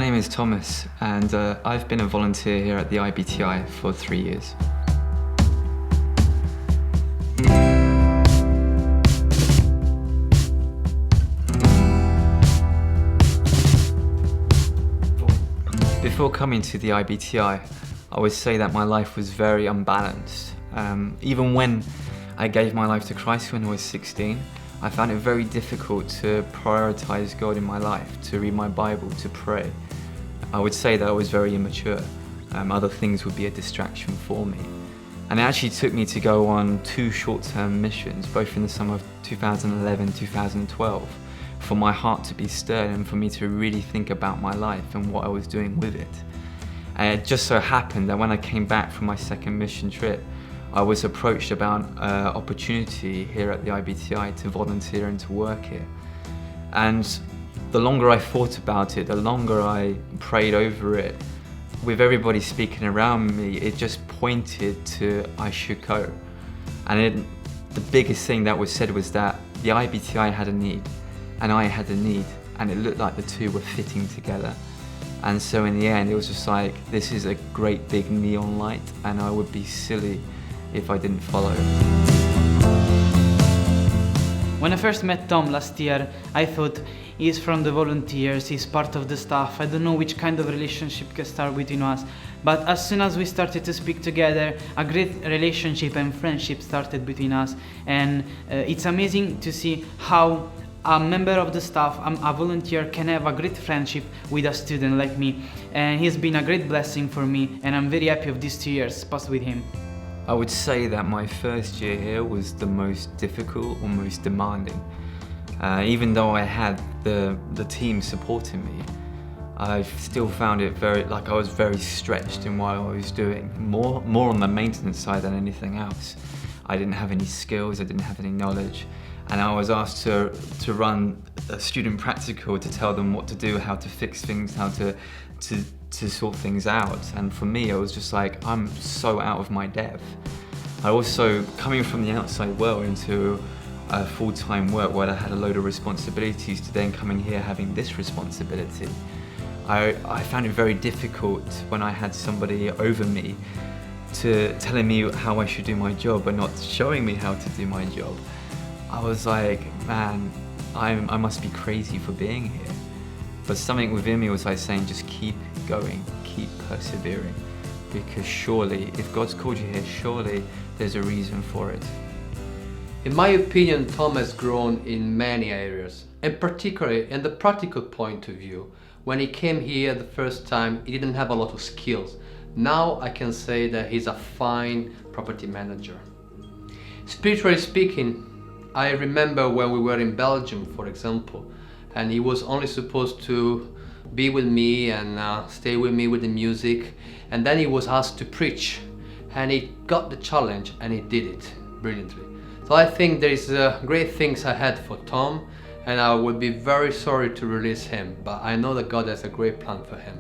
name is Thomas, and I've been a volunteer here at the IBTI for 3 years. Before coming to the IBTI, I would say that my life was very unbalanced. Even when I gave my life to Christ when I was 16, I found it very difficult to prioritize God in my life, to read my Bible, to pray. I would say that I was very immature. Other things would be a distraction for me. And it actually took me to go on 2 short-term missions, both in the summer of 2011, 2012, for my heart to be stirred and for me to really think about my life and what I was doing with it. And it just so happened that when I came back from my second mission trip, I was approached about an opportunity here at the IBTI to volunteer and to work here. And the longer I thought about it, the longer I prayed over it, with everybody speaking around me, it just pointed to I should go. And the biggest thing that was said was that the IBTI had a need, and I had a need, and it looked like the two were fitting together. And so in the end, it was just like, this is a great big neon light, and I would be silly if I didn't follow. When I first met Tom last year, I thought he's from the volunteers, he's part of the staff. I don't know which kind of relationship can start between us. But as soon as we started to speak together, a great relationship and friendship started between us. And it's amazing to see how a member of the staff, a volunteer, can have a great friendship with a student like me. And he's been a great blessing for me, and I'm very happy of these 2 years passed with him. I would say that my first year here was the most difficult or most demanding. Even though I had the team supporting me, I still found it I was very stretched in what I was doing, more on the maintenance side than anything else. I didn't have any skills, I didn't have any knowledge, and I was asked to run a student practical to tell them what to do, how to fix things, how to sort things out. And for me, I was just like, I'm so out of my depth. I also, coming from the outside world into a full-time work where I had a load of responsibilities, to then coming here having this responsibility, I found it very difficult when I had somebody over me telling me how I should do my job but not showing me how to do my job. I was like, man, I must be crazy for being here. But something within me was like saying, just keep going, keep persevering, because surely, if God's called you here, surely there's a reason for it. In my opinion, Tom has grown in many areas, and particularly in the practical point of view. When he came here the first time, he didn't have a lot of skills. Now I can say that he's a fine property manager. Spiritually speaking, I remember when we were in Belgium, for example, and he was only supposed to be with me and stay with me with the music, and then he was asked to preach, and he got the challenge and he did it brilliantly. So I think there is great things ahead for Tom, and I would be very sorry to release him, but I know that God has a great plan for him.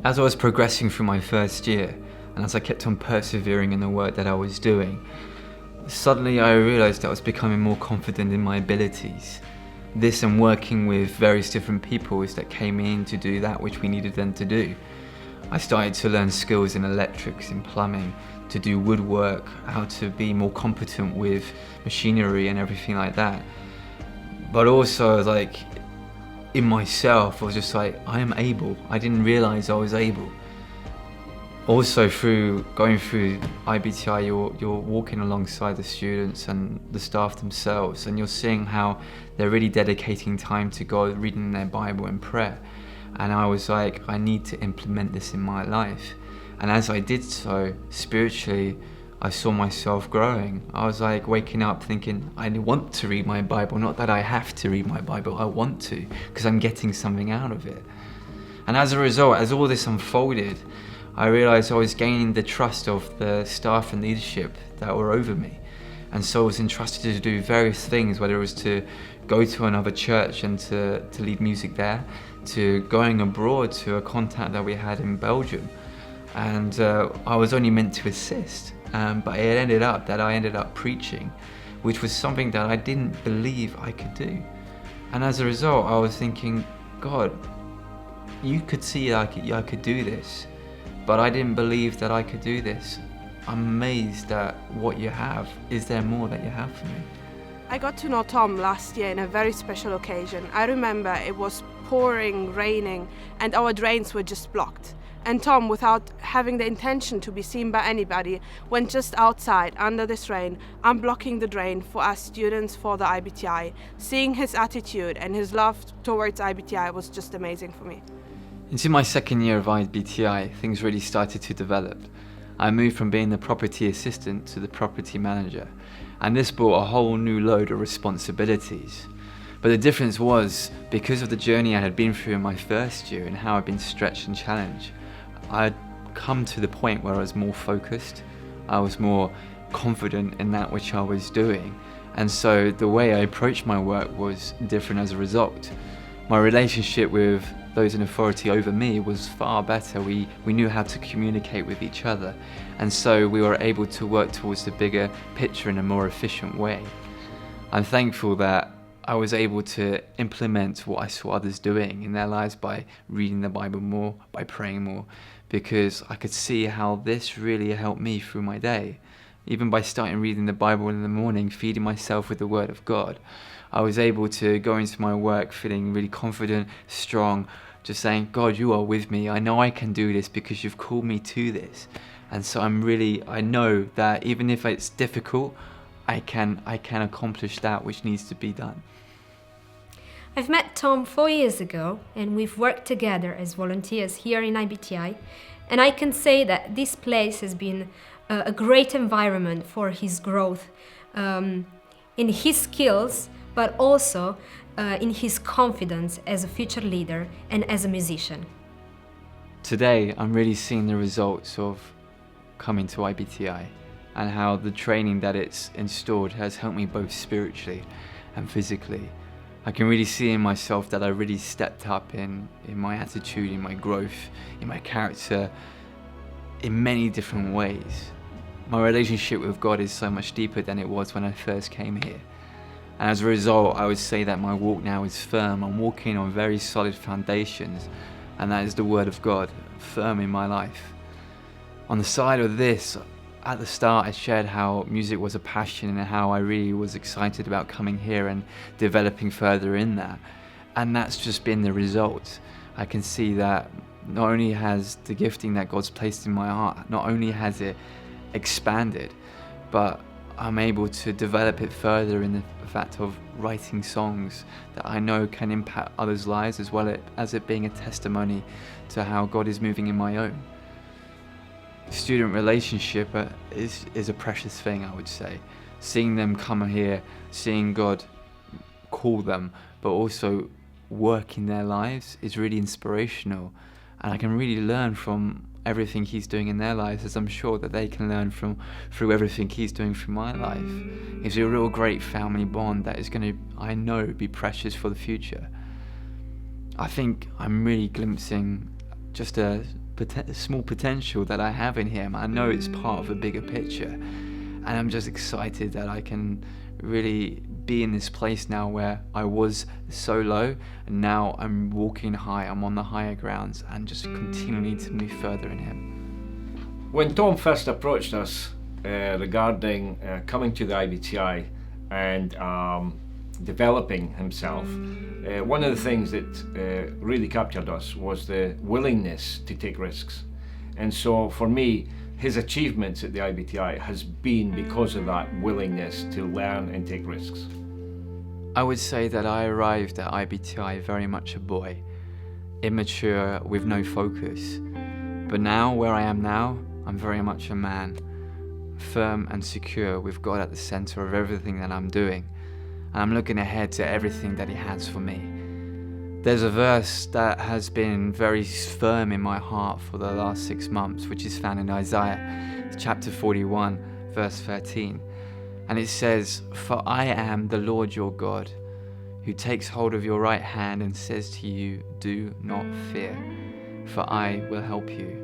As I was progressing through my first year, and as I kept on persevering in the work that I was doing, suddenly I realized that I was becoming more confident in my abilities. This and working with various different people that came in to do that which we needed them to do. I started to learn skills in electrics, in plumbing, to do woodwork, how to be more competent with machinery and everything like that. But also, like, in myself, I was just like, I am able. I didn't realize I was able. Also, through going through IBTI, you're walking alongside the students and the staff themselves, and you're seeing how they're really dedicating time to God, reading their Bible and prayer. And I was like, I need to implement this in my life. And as I did so, spiritually, I saw myself growing. I was like waking up thinking, I want to read my Bible, not that I have to read my Bible, I want to, because I'm getting something out of it. And as a result, as all this unfolded, I realized I was gaining the trust of the staff and leadership that were over me. And so I was entrusted to do various things, whether it was to go to another church and to lead music there, to going abroad to a contact that we had in Belgium. And I was only meant to assist, but it ended up that I ended up preaching, which was something that I didn't believe I could do. And as a result, I was thinking, God, you could see I could do this, but I didn't believe that I could do this. I'm amazed at what you have. Is there more that you have for me? I got to know Tom last year in a very special occasion. I remember it was pouring, raining, and our drains were just blocked. And Tom, without having the intention to be seen by anybody, went just outside under this rain, unblocking the drain for us students for the IBTI. Seeing his attitude and his love towards IBTI was just amazing for me. Into my second year of IBTI, things really started to develop. I moved from being the property assistant to the property manager, and this brought a whole new load of responsibilities. But the difference was, because of the journey I had been through in my first year and how I'd been stretched and challenged, I'd come to the point where I was more focused, I was more confident in that which I was doing, and so the way I approached my work was different as a result. My relationship with those in authority over me was far better. We knew how to communicate with each other, and so we were able to work towards the bigger picture in a more efficient way. I'm thankful that I was able to implement what I saw others doing in their lives by reading the Bible more, by praying more, because I could see how this really helped me through my day. Even by starting reading the Bible in the morning, feeding myself with the Word of God, I was able to go into my work feeling really confident, strong, just saying, God, you are with me. I know I can do this because you've called me to this. And so I know that even if it's difficult, I can accomplish that which needs to be done. I've met Tom 4 years ago, and we've worked together as volunteers here in IBTI, and I can say that this place has been a great environment for his growth in his skills, but also in his confidence as a future leader and as a musician. Today, I'm really seeing the results of coming to IBTI and how the training that it's installed has helped me both spiritually and physically. I can really see in myself that I really stepped up in my attitude, in my growth, in my character, in many different ways. My relationship with God is so much deeper than it was when I first came here. And as a result, I would say that my walk now is firm. I'm walking on very solid foundations, and that is the Word of God, firm in my life. On the side of this, at the start I shared how music was a passion and how I really was excited about coming here and developing further in that. And that's just been the result. I can see that not only has the gifting that God's placed in my heart, not only has it expanded, but I'm able to develop it further in the fact of writing songs that I know can impact others' lives, as well as it being a testimony to how God is moving in my own. Student relationship is a precious thing, I would say. Seeing them come here, seeing God call them, but also work in their lives is really inspirational. And I can really learn from everything He's doing in their lives, as I'm sure that they can learn through everything He's doing through my life. It's a real great family bond that is going to, I know, be precious for the future. I think I'm really glimpsing just a small potential that I have in Him. I know it's part of a bigger picture, and I'm just excited that I can really be in this place now where I was so low, and now I'm walking high. I'm on the higher grounds and just continuing to move further in Him. When Tom first approached us regarding coming to the IBTI and developing himself, one of the things that really captured us was the willingness to take risks. And so for me, his achievements at the IBTI has been because of that willingness to learn and take risks. I would say that I arrived at IBTI very much a boy, immature with no focus. But now, where I am now, I'm very much a man, firm and secure with God at the center of everything that I'm doing. And I'm looking ahead to everything that He has for me. There's a verse that has been very firm in my heart for the last 6 months, which is found in Isaiah chapter 41, verse 13. And it says, "For I am the Lord your God, who takes hold of your right hand and says to you, do not fear, for I will help you."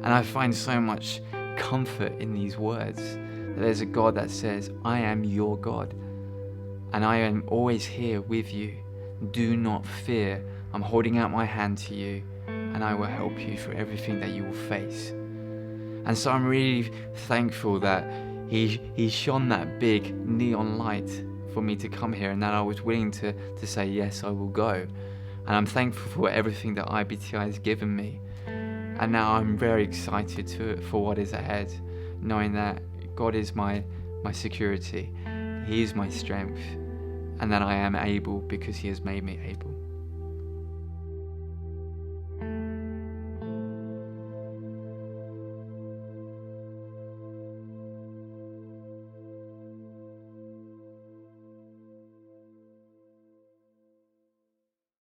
And I find so much comfort in these words, that there's a God that says, I am your God, and I am always here with you. Do not fear. I'm holding out my hand to you. and I will help you through everything that you will face. And so I'm really thankful that he shone that big neon light for me to come here, and that I was willing to say, yes, I will go. And I'm thankful for everything that IBTI has given me. And now I'm very excited for what is ahead, knowing that God is my security, He is my strength, and that I am able because He has made me able.